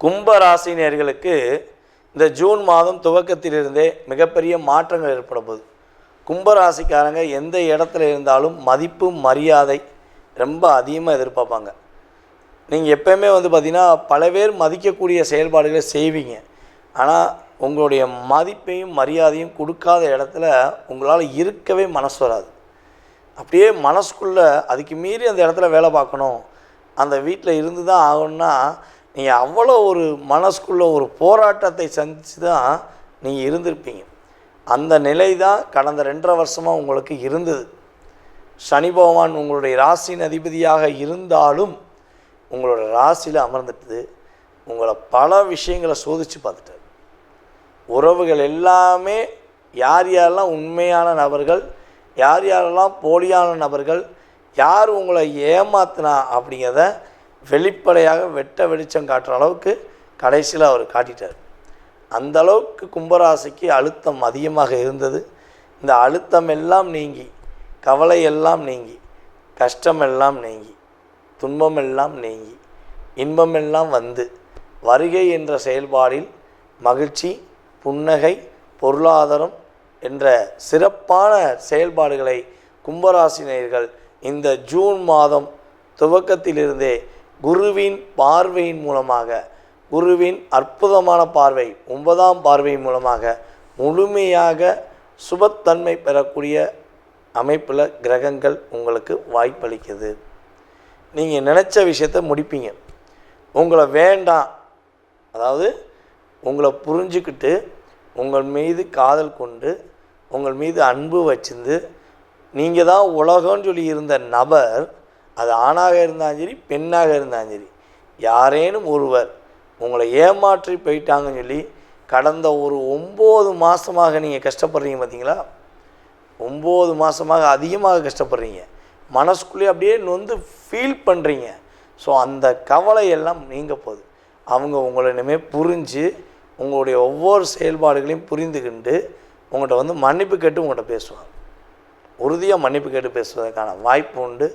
கும்ப ராசினியர்களுக்கு இந்த ஜூன் மாதம் துவக்கத்திலிருந்தே மிகப்பெரிய மாற்றங்கள் ஏற்பட போகுது. கும்பராசிக்காரங்க எந்த இடத்துல இருந்தாலும் மதிப்பு மரியாதை ரொம்ப அதிகமாக எதிர்பார்ப்பாங்க. நீங்கள் எப்போயுமே பார்த்திங்கன்னா பல பேர் மதிக்கக்கூடிய செயல்பாடுகளை செய்வீங்க. ஆனால் உங்களுடைய மதிப்பையும் மரியாதையும் கொடுக்காத இடத்துல உங்களால் இருக்கவே மனசு வராது. அப்படியே மனசுக்குள்ளே அதுக்கு மீறி அந்த இடத்துல வேலை பார்க்கணும், அந்த வீட்டில் இருந்து தான் ஆகணும்னா நீங்கள் அவ்வளோ ஒரு மனசுக்குள்ளே ஒரு போராட்டத்தை சந்தித்து தான் நீங்கள் இருந்திருப்பீங்க. அந்த நிலை தான் கடந்த 2.5 வருஷமாக உங்களுக்கு இருந்தது. சனி பகவான் உங்களுடைய ராசியின் அதிபதியாக இருந்தாலும் உங்களோட ராசியில் அமர்ந்துட்டு உங்களை பல விஷயங்களை சோதித்து பார்த்துட்டார். உறவுகள் எல்லாமே யார் யாரெல்லாம் உண்மையான நபர்கள், யார் யாரெல்லாம் போலியான நபர்கள், யார் உங்களை ஏமாத்தினா அப்படிங்கிறத வெளிப்படையாக வெட்ட வெளிச்சம் காட்டுற அளவுக்கு கடைசியில் அவர் காட்டிட்டார். அந்த அளவுக்கு கும்பராசிக்கு அழுத்தம் அதிகமாக இருந்தது. இந்த அழுத்தம் எல்லாம் நீங்கி, கவலை எல்லாம் நீங்கி, கஷ்டமெல்லாம் நீங்கி, துன்பமெல்லாம் நீங்கி, இன்பமெல்லாம் வந்து வருகை என்ற செயல்பாடில் மகிழ்ச்சி, புன்னகை, பொருளாதாரம் என்ற சிறப்பான செயல்பாடுகளை கும்பராசினியர்கள் இந்த ஜூன் மாதம் துவக்கத்திலிருந்தே குருவின் பார்வையின் மூலமாக, குருவின் அற்புதமான பார்வை 9ஆம் பார்வையின் மூலமாக முழுமையாக சுபத்தன்மை பெறக்கூடிய அமைப்பில் கிரகங்கள் உங்களுக்கு வாய்ப்பளிக்குது. நீங்கள் நினச்ச விஷயத்தை முடிப்பீங்க. உங்களை வேண்டாம், அதாவது உங்களை புரிஞ்சுக்கிட்டு உங்கள் மீது காதல் கொண்டு உங்கள் மீது அன்பு வச்சிருந்து நீங்கள் தான் உலகம்னு சொல்லி இருந்த நபர், அது ஆணாக இருந்தாலும் சரி பெண்ணாக இருந்தாலும் சரி, யாரேனும் ஒருவர் உங்களை ஏமாற்றி போயிட்டாங்கன்னு சொல்லி கடந்த ஒரு 9 மாதமாக நீங்கள் கஷ்டப்படுறீங்க. பார்த்தீங்களா, 9 மாதமாக அதிகமாக கஷ்டப்படுறீங்க. மனசுக்குள்ளேயே அப்படியே நொந்து ஃபீல் பண்ணுறீங்க. ஸோ அந்த கவலையெல்லாம் நீங்க போகுது. அவங்க உங்களை இனிமேல் புரிஞ்சு உங்களுடைய ஒவ்வொரு செயல்பாடுகளையும் புரிந்துக்கிண்டு உங்கள்கிட்ட மன்னிப்பு கேட்டு உங்கள்கிட்ட பேசுவாங்க. உறுதியாக மன்னிப்பு கேட்டு பேசுவதற்கான வாய்ப்பு உண்டு.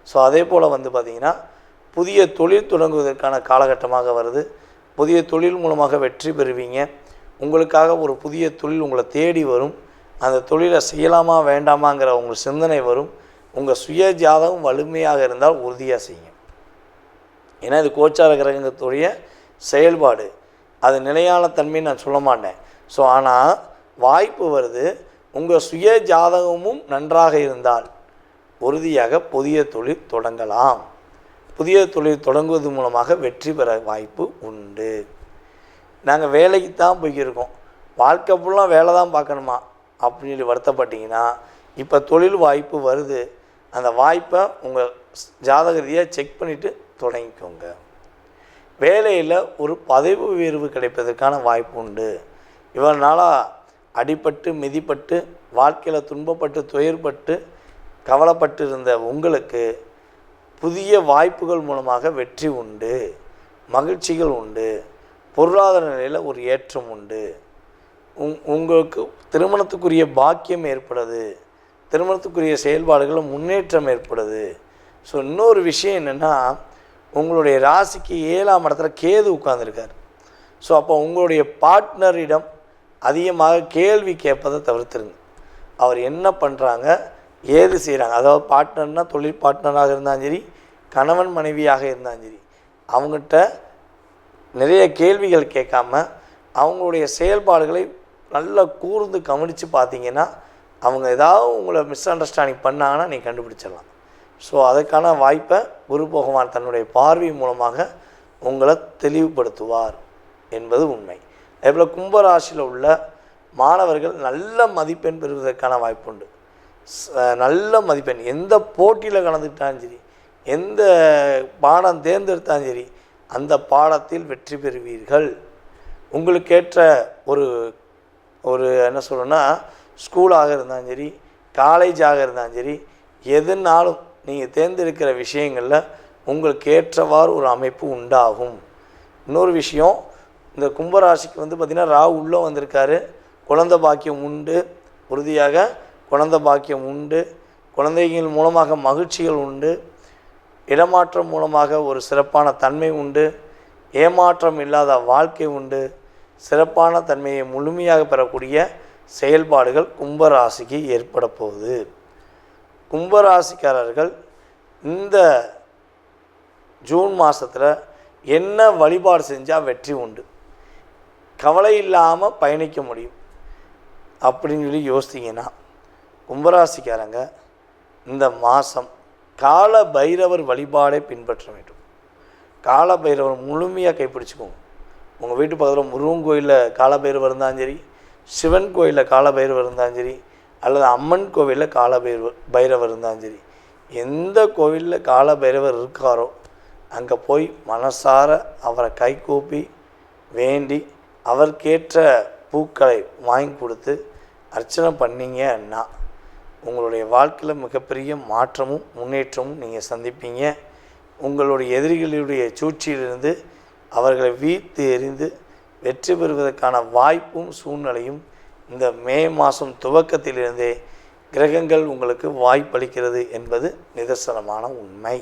ஸோ அதே போல் பார்த்திங்கன்னா புதிய தொழில் தொடங்குவதற்கான காலகட்டமாக வருது. புதிய தொழில் மூலமாக வெற்றி பெறுவீங்க. உங்களுக்காக ஒரு புதிய தொழில் உங்களை தேடி வரும். அந்த தொழிலை செய்யலாமா வேண்டாமாங்கிற உங்கள் சிந்தனை வரும். உங்கள் சுய ஜாதகம் வலிமையாக இருந்தால் உறுதியாக செய்யுங்க. ஏன்னா இது கோச்சார கிரகத்துடைய செயல்பாடு, அது நிலையான தன்மைன்னு நான் சொல்ல மாட்டேன். ஸோ ஆனால் வாய்ப்பு வருது. உங்கள் சுய ஜாதகமும் நன்றாக இருந்தால் உறுதியாக புதிய தொழில் தொடங்கலாம். புதிய தொழில் தொடங்குவது மூலமாக வெற்றி பெற வாய்ப்பு உண்டு. நாங்கள் வேலைக்கு தான் போய்க்கிருக்கோம், வாழ்க்கை ஃபுல்லாக வேலை தான் பார்க்கணுமா அப்படின்னு சொல்லி வருத்தப்பட்டிங்கன்னா இப்போ தொழில் வாய்ப்பு வருது. அந்த வாய்ப்பை உங்கள் ஜாதக ரீதியாக செக் பண்ணிவிட்டு தொடங்கிக்கோங்க. வேலையில் ஒரு பதவி உயர்வு கிடைப்பதற்கான வாய்ப்பு உண்டு. இவ்வளவு நாளாக அடிபட்டு மிதிப்பட்டு வாழ்க்கையில் துன்பப்பட்டு துயர்பட்டு கவலைப்பட்டு இருந்த உங்களுக்கு புதிய வாய்ப்புகள் மூலமாக வெற்றி உண்டு, மகிழ்ச்சிகள் உண்டு, பொருளாதார நிலையில் ஒரு ஏற்றம் உண்டு. உங்களுக்கு திருமணத்துக்குரிய பாக்கியம் ஏற்படுது, திருமணத்துக்குரிய செயல்பாடுகளில் முன்னேற்றம் ஏற்படுது. ஸோ இன்னொரு விஷயம் என்னென்னா, உங்களுடைய ராசிக்கு 7ஆம் இடத்துல கேது உட்கார்ந்துருக்கார். ஸோ அப்போ உங்களுடைய பார்ட்னரிடம் அதிகமாக கேள்வி கேட்பதை தவிர்த்துருங்க. அவர் என்ன பண்ணுறாங்க, ஏது செய்கிறாங்க, அதாவது பார்ட்னர்னால் தொழில் பார்ட்னராக இருந்தாலும் சரி, கணவன் மனைவியாக இருந்தாலும் சரி, அவங்ககிட்ட நிறைய கேள்விகள் கேட்காம அவங்களுடைய செயல்பாடுகளை நல்லா கூர்ந்து கவனித்து பார்த்தீங்கன்னா அவங்க ஏதாவது உங்களை மிஸ் அண்டர்ஸ்டாண்டிங் பண்ணாங்கன்னா நீங்கள் கண்டுபிடிச்சிடலாம். ஸோ அதுக்கான வாய்ப்பை குரு பகவான் தன்னுடைய பார்வை மூலமாக உங்களை தெளிவுபடுத்துவார் என்பது உண்மை. அதேபோல் கும்பராசியில் உள்ள மாணவர்கள் நல்ல மதிப்பெண் பெறுவதற்கான வாய்ப்பு உண்டு. நல்ல மதிப்பெண் எந்த போட்டியில் கலந்துக்கிட்டாலும் சரி, எந்த பாடம் தேர்ந்தெடுத்தாலும் சரி, அந்த பாடத்தில் வெற்றி பெறுவீர்கள். உங்களுக்கேற்ற ஒரு ஒரு என்ன சொல்லணும்னா, ஸ்கூலாக இருந்தாலும் சரி, காலேஜாக இருந்தாலும் சரி, எதுனாலும் நீங்கள் தேர்ந்தெடுக்கிற விஷயங்களில் உங்களுக்கு ஏற்றவாறு ஒரு அமைப்பு உண்டாகும். இன்னொரு விஷயம், இந்த கும்பராசிக்கு பார்த்திங்கன்னா ராகு உள்ளே வந்திருக்காரு. குழந்தை பாக்கியம் உண்டு, உறுதியாக குழந்தை பாக்கியம் உண்டு. குழந்தைகள் மூலமாக மகிழ்ச்சிகள் உண்டு. இடமாற்றம் மூலமாக ஒரு சிறப்பான தன்மை உண்டு. ஏமாற்றம் இல்லாத வாழ்க்கை உண்டு. சிறப்பான தன்மையை முழுமையாக பெறக்கூடிய செயல்பாடுகள் கும்பராசிக்கு ஏற்பட போகுது. கும்பராசிக்காரர்கள் இந்த ஜூன் மாதத்தில் என்ன வழிபாடு செஞ்சால் வெற்றி உண்டு, கவலை இல்லாமல் பயணிக்க முடியும் அப்படின்னு சொல்லி யோசித்தீங்கன்னா, கும்பராசிக்காரங்க இந்த மாதம் கால பைரவர் வழிபாடை பின்பற்ற வேண்டும். கால பைரவர் முழுமையாக கைப்பிடிச்சிக்கோங்க. உங்கள் வீட்டு பக்கத்தில் முருகன் கோயிலில் கால பைரவர் இருந்தாலும் சரி, சிவன் கோயிலில் கால பைரவர் இருந்தாலும் சரி, அல்லது அம்மன் கோவிலில் கால பைரவர் இருந்தாலும் சரி, எந்த கோவிலில் கால பைரவர் இருக்காரோ அங்கே போய் மனசார அவரை கைகூப்பி வேண்டி அவருக்கேற்ற பூக்களை வாங்கி கொடுத்து அர்ச்சனை பண்ணிங்கன்னா உங்களுடைய வாழ்க்கையில் மிகப்பெரிய மாற்றமும் முன்னேற்றமும் நீங்கள் சந்திப்பீங்க. உங்களுடைய எதிரிகளுடைய சூழ்ச்சியிலிருந்து அவர்களை வீழ்த்து எறிந்து வெற்றி பெறுவதற்கான வாய்ப்பும் சூழ்நிலையும் இந்த மே மாதம் துவக்கத்திலிருந்தே கிரகங்கள் உங்களுக்கு வாய்ப்பளிக்கிறது என்பது நிதர்சனமான உண்மை.